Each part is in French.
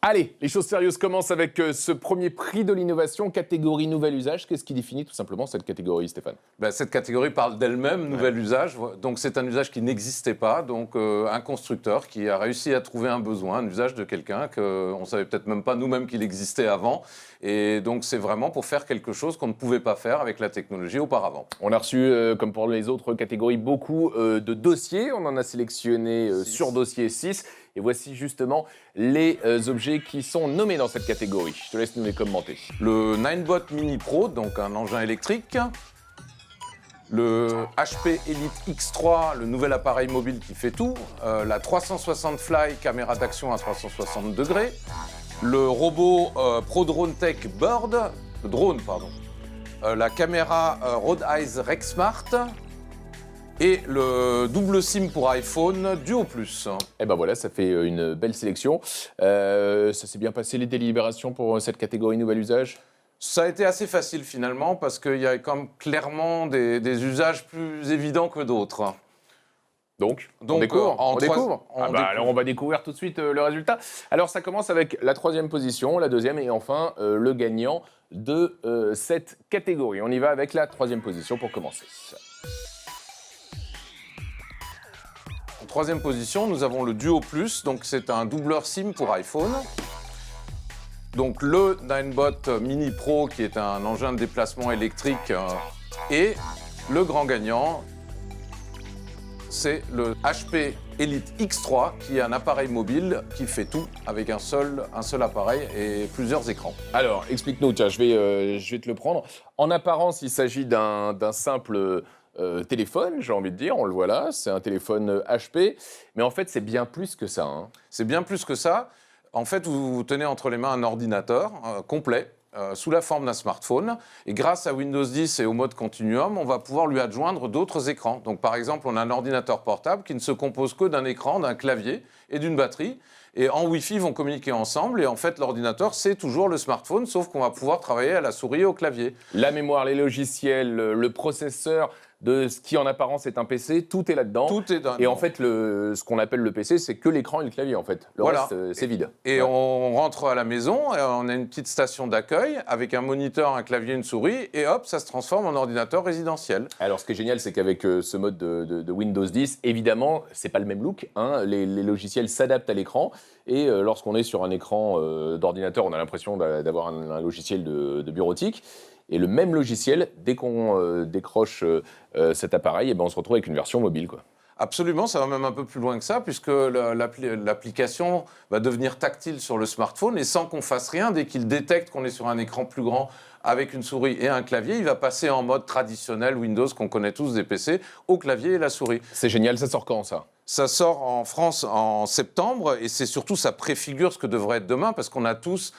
Allez, les choses sérieuses commencent avec ce premier prix de l'innovation, catégorie nouvel usage. Qu'est-ce qui définit tout simplement cette catégorie, Stéphane? Cette catégorie parle d'elle-même, nouvel usage. Donc c'est un usage qui n'existait pas. Donc un constructeur qui a réussi à trouver un besoin, un usage de quelqu'un qu'on ne savait peut-être même pas nous-mêmes qu'il existait avant. Et donc c'est vraiment pour faire quelque chose qu'on ne pouvait pas faire avec la technologie auparavant. On a reçu, comme pour les autres catégories, beaucoup de dossiers. On en a sélectionné sur dossier 6. Et voici justement les objets qui sont nommés dans cette catégorie. Je te laisse nous les commenter. Le Ninebot Mini Pro, donc un engin électrique. Le HP Elite X3, le nouvel appareil mobile qui fait tout. La 360 Fly, caméra d'action à 360 degrés. Le robot Pro Drone Tech Bird, la caméra Rode Eyes Rexmart. Et le double SIM pour iPhone Duo Plus. Et ben voilà, ça fait une belle sélection. Ça s'est bien passé les délibérations pour cette catégorie nouvel usage? Ça a été assez facile finalement parce qu'il y a quand même clairement des usages plus évidents que d'autres. Donc on découvre. Alors on va découvrir tout de suite le résultat. Alors ça commence avec la troisième position, la deuxième et enfin le gagnant de cette catégorie. On y va avec la troisième position pour commencer. En troisième position, nous avons le Duo Plus, donc c'est un doubleur SIM pour iPhone. Donc le Ninebot Mini Pro qui est un engin de déplacement électrique et le grand gagnant, c'est le HP Elite X3 qui est un appareil mobile qui fait tout avec un seul appareil et plusieurs écrans. Alors explique-nous, tiens, je vais te le prendre. En apparence, il s'agit d'un simple téléphone, j'ai envie de dire, on le voit là, c'est un téléphone HP, mais en fait c'est bien plus que ça. Hein. C'est bien plus que ça. En fait, vous tenez entre les mains un ordinateur complet, sous la forme d'un smartphone, et grâce à Windows 10 et au mode Continuum, on va pouvoir lui adjoindre d'autres écrans. Donc par exemple, on a un ordinateur portable qui ne se compose que d'un écran, d'un clavier et d'une batterie, et en Wi-Fi, ils vont communiquer ensemble, et en fait, l'ordinateur, c'est toujours le smartphone, sauf qu'on va pouvoir travailler à la souris et au clavier. La mémoire, les logiciels, le processeur de ce qui en apparence est un PC, tout est là-dedans. Tout est dedans. Et en fait, ce qu'on appelle le PC, c'est que l'écran et le clavier en fait. Le reste, c'est vide. Et on rentre à la maison, et on a une petite station d'accueil avec un moniteur, un clavier, une souris, et hop, ça se transforme en ordinateur résidentiel. Alors, ce qui est génial, c'est qu'avec ce mode de Windows 10, évidemment, c'est pas le même look. Hein. Les logiciels s'adaptent à l'écran. Et lorsqu'on est sur un écran d'ordinateur, on a l'impression d'avoir un logiciel de bureautique. Et le même logiciel, dès qu'on décroche cet appareil, on se retrouve avec une version mobile, quoi. Absolument, ça va même un peu plus loin que ça, puisque l'application va devenir tactile sur le smartphone, et sans qu'on fasse rien, dès qu'il détecte qu'on est sur un écran plus grand avec une souris et un clavier, il va passer en mode traditionnel Windows qu'on connaît tous des PC, au clavier et la souris. C'est génial, ça sort quand ça ? Ça sort en France en septembre, et c'est surtout, ça préfigure ce que devrait être demain, parce qu'on a tous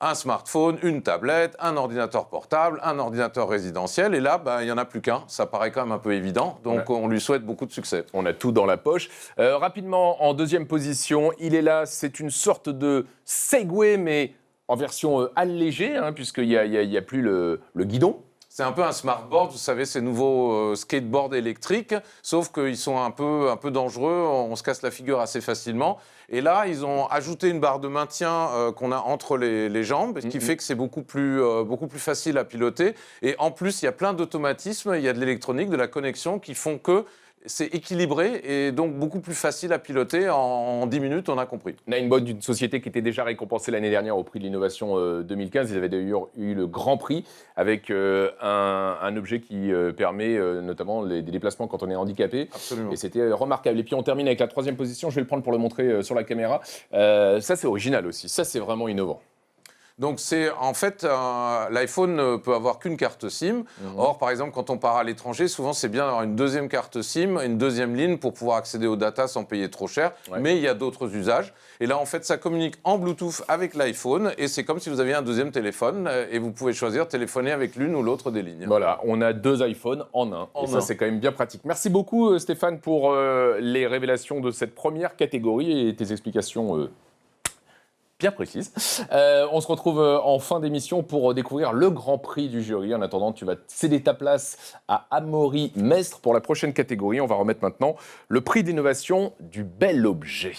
un smartphone, une tablette, un ordinateur portable, un ordinateur résidentiel. Et là, il n'y en a plus qu'un. Ça paraît quand même un peu évident. Donc, on lui souhaite beaucoup de succès. On a tout dans la poche. Rapidement, en deuxième position, il est là. C'est une sorte de Segway, mais en version allégée, hein, puisqu'il n'y a plus le guidon. C'est un peu un smartboard, vous savez, ces nouveaux skateboards électriques, sauf qu'ils sont un peu dangereux, on se casse la figure assez facilement. Et là, ils ont ajouté une barre de maintien qu'on a entre les jambes, ce qui fait que c'est beaucoup plus facile à piloter. Et en plus, il y a plein d'automatismes, il y a de l'électronique, de la connexion qui font que c'est équilibré et donc beaucoup plus facile à piloter. En 10 minutes, on a compris. Ninebot, d'une société qui était déjà récompensée l'année dernière au prix de l'innovation 2015. Ils avaient d'ailleurs eu le grand prix avec un objet qui permet notamment des déplacements quand on est handicapé. Absolument. Et c'était remarquable. Et puis on termine avec la troisième position. Je vais le prendre pour le montrer sur la caméra. Ça, c'est original aussi. Ça, c'est vraiment innovant. Donc c'est en fait l'iPhone ne peut avoir qu'une carte SIM. Or par exemple quand on part à l'étranger, souvent c'est bien d'avoir une deuxième carte SIM, une deuxième ligne pour pouvoir accéder aux data sans payer trop cher. Ouais. Mais il y a d'autres usages. Et là en fait ça communique en Bluetooth avec l'iPhone et c'est comme si vous aviez un deuxième téléphone et vous pouvez choisir de téléphoner avec l'une ou l'autre des lignes. Voilà, on a deux iPhones en un. Et ça c'est quand même bien pratique. Merci beaucoup Stéphane pour les révélations de cette première catégorie et tes explications bien précise. On se retrouve en fin d'émission pour découvrir le grand prix du jury. En attendant, tu vas céder ta place à Amaury Mestre pour la prochaine catégorie. On va remettre maintenant le prix d'innovation du bel objet.